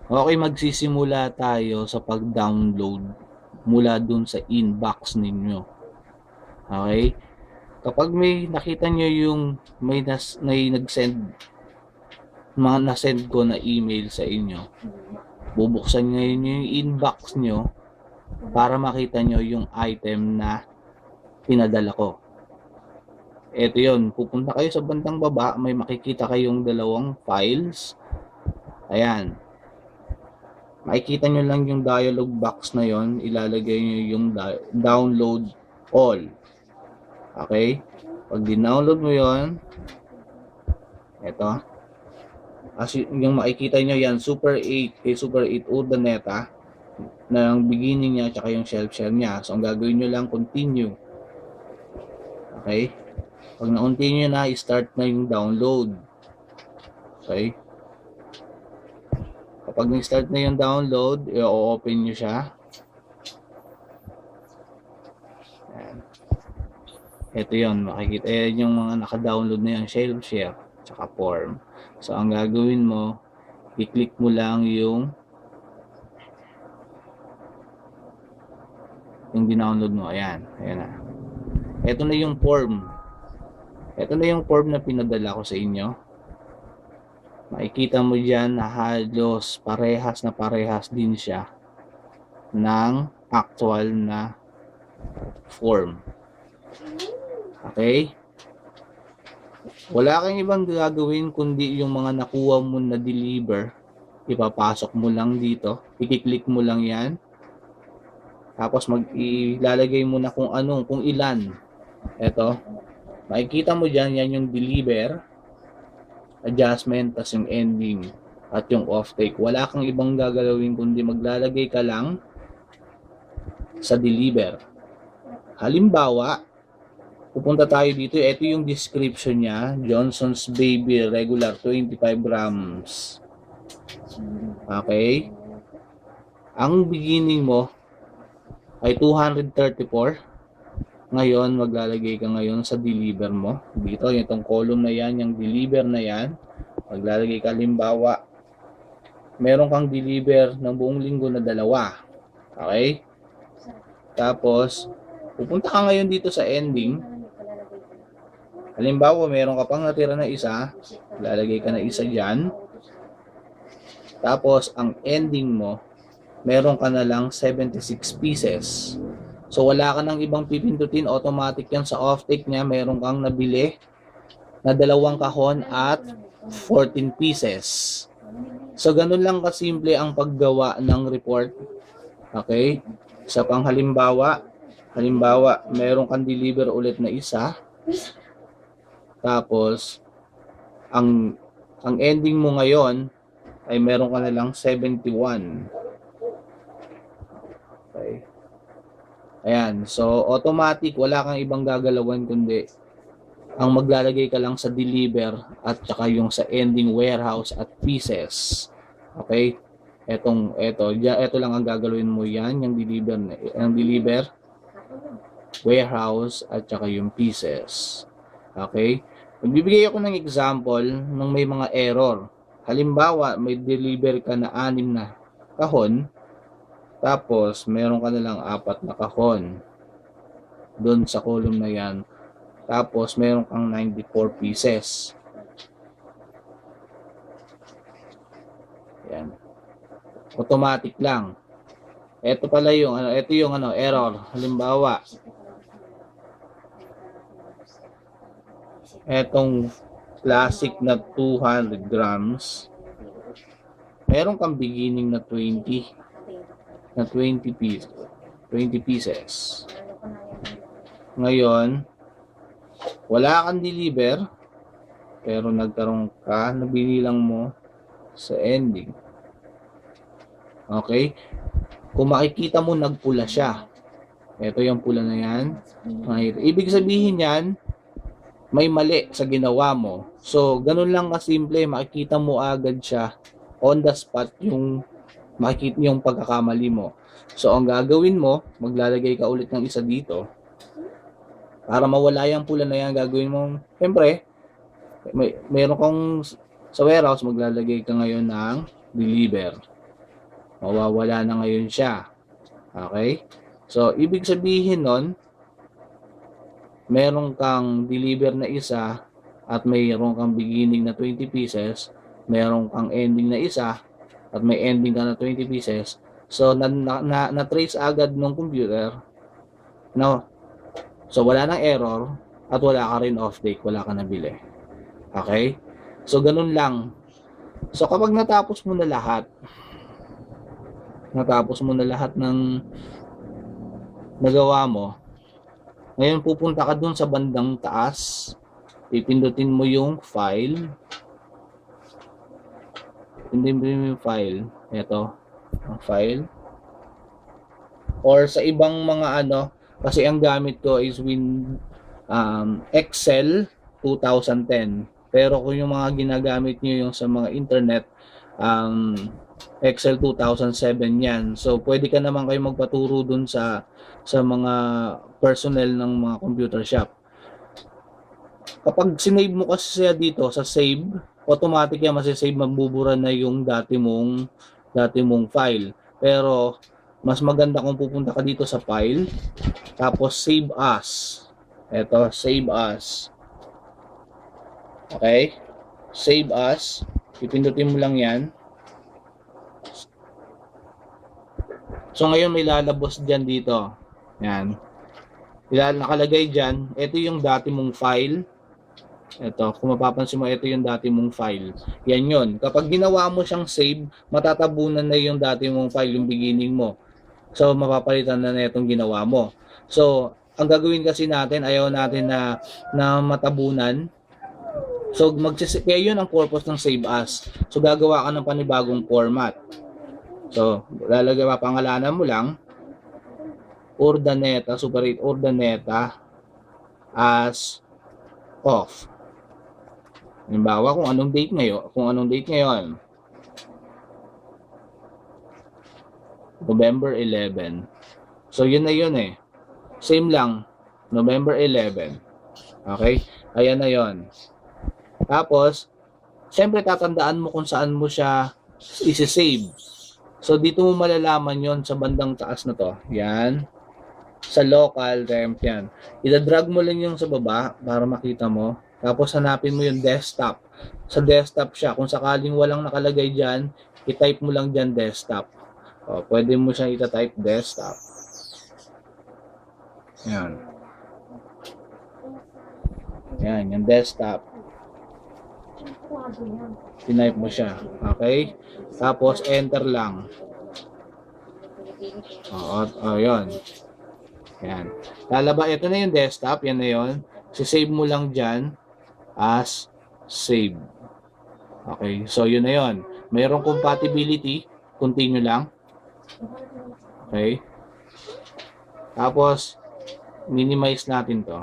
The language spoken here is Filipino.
Okay, magsisimula tayo sa pag-download mula dun sa inbox ninyo. Okay? Kapag may nakita nyo yung may nag-send, mga na-send ko na email sa inyo, bubuksan ngayon yung inbox nyo para makita nyo yung item na pinadala ko. Ito yun, pupunta kayo sa bandang baba, may makikita kayong dalawang files. Ayan, makikita nyo lang yung dialog box na yon, ilalagay nyo yung download all. Okay? Pag dinownload mo yon, ito, as yung makikita nyo yan, Super 8 kay Super 8 Urdaneta, na ang beginning niya tsaka yung shelf share niya. So ang gagawin nyo lang, continue. Okay? Pag na-continue na, start na yung download. Okay? Kapag nag-start na yung download, i-open nyo siya. Ayan. Ito yun, makikita yan yung mga naka-download na yung shelf share tsaka form. So ang gagawin mo, i-click mo lang yung dinownload mo. Ayan, ayan na. Ito na yung form. Ito na yung form na pinadala ko sa inyo. Makikita mo dyan na halos parehas din siya ng actual na form. Okay? Wala kang ibang gagawin kundi yung mga nakuha mo na deliver, ipapasok mo lang dito, i-click mo lang yan, tapos ilalagay mo na kung ilan. Ito, makikita mo dyan, yan yung deliver, adjustment, tas yung ending, at yung off-take. Wala kang ibang gagalawin kundi maglalagay ka lang sa deliver. Halimbawa, pupunta tayo dito, ito yung description niya, Johnson's Baby Regular 25 grams. Okay? Ang beginning mo ay 234. Ngayon, maglalagay ka ngayon sa deliver mo. Dito, itong column na yan, yung deliver na yan. Maglalagay ka, halimbawa, meron kang deliver ng buong linggo na 2. Okay? Tapos, pupunta ka ngayon dito sa ending. Halimbawa, meron ka pang natira na isa. Lalagay ka na isa dyan. Tapos, ang ending mo, meron ka na lang 76 pieces. So, wala ka nang ibang pipindutin. Automatic yan sa off-take niya. Meron kang nabili na 2 kahon at 14 pieces. So, ganun lang kasimple ang paggawa ng report. Okay? Sa pang halimbawa, meron kang deliver ulit na isa. Tapos, ang ending mo ngayon ay meron ka na lang 71. Okay. Ayan. So, automatic, wala kang ibang gagalawan kundi ang maglalagay ka lang sa deliver at saka yung sa ending warehouse at pieces. Okay? Ito lang ang gagalawin mo yan, yung deliver, warehouse at saka yung pieces. Okay? Magbibigay ako ng example ng may mga error. Halimbawa, may deliver ka na 6 na kahon, tapos meron ka na lang 4 na kahon doon sa column na yan. Tapos meron kang 94 pieces. Yan. Automatic lang. Ito pala yung error. Halimbawa, etong classic na 200 grams, meron kang beginning na 20 pieces. Ngayon, wala kang deliver, pero nagkaroon ka, nabinilang mo sa ending. Okay? Kung makikita mo, nagpula siya. Ito yung pula na yan. Ibig sabihin yan, may mali sa ginawa mo. So, ganun lang kasimple, makikita mo agad siya on the spot yung makikita yung pagkakamali mo. So, ang gagawin mo, maglalagay ka ulit ng isa dito. Para mawala yung pula na yan, gagawin mo, siyempre, meron kang sa warehouse, maglalagay ka ngayon ng deliver. Mawawala na ngayon siya. Okay? So, ibig sabihin nun, meron kang deliver na isa at mayroon kang beginning na 20 pieces, meron kang ending na isa at may ending ka na 20 pieces. So, na-trace agad ng computer, no? So, wala nang error at wala ka rin off-take, wala ka nabili. Okay? So, ganun lang. So, kapag natapos mo na lahat ng nagawa mo, ngayon pupunta ka dun sa bandang taas, pipindutin mo yung file, ito, ang file, or sa ibang mga kasi ang gamit ko is Excel 2010, pero kung yung mga ginagamit nyo yung sa mga internet, Excel 2007 yan. So pwede ka naman kayo magpaturo dun sa mga personnel ng mga computer shop. Kapag sinave mo kasi siya dito sa save, automatic yan masisave, magbubura na yung dati mong file. Pero mas maganda kung pupunta ka dito sa file, tapos save as. Ito, save as. Okay? Save as. Ipindutin mo lang yan. So ngayon may lalabas dyan dito. Yan. Nakalagay dyan, ito yung dati mong file. Ito, kung mapapansin mo, ito yung dati mong file. Yan yun. Kapag ginawa mo siyang save, matatabunan na yung dati mong file, yung beginning mo. So, mapapalitan na itong ginawa mo. So, ang gagawin kasi natin, ayaw natin na matabunan. So, kaya yun ang purpose ng save as. So, gagawa ka ng panibagong format. So, pangalanan mo lang, Urdaneta, Super 8 Urdaneta as off. Halimbawa, kung anong date ngayon, November 11. So, yun na yun eh. Same lang, November 11. Okay? Ayan na yun. Tapos, syempre tatandaan mo kung saan mo siya isi-save. So, dito mo malalaman yon sa bandang taas na to. Yan. Sa local temp yan. Ida-drag mo lang yung sa baba para makita mo. Tapos, hanapin mo yung desktop. Sa desktop siya. Kung sakaling walang nakalagay dyan, i-type mo lang dyan desktop. O, pwede mo siyang ita-type desktop. Yan. Yan, yung desktop. Tinype mo siya. Okay? Tapos, enter lang. Yun. Yan. Lalaba, ito na yung desktop. Yan na yun. Save mo lang dyan as save. Okay? So, yun na yun. Mayroong compatibility. Continue lang. Okay? Tapos, minimize natin to.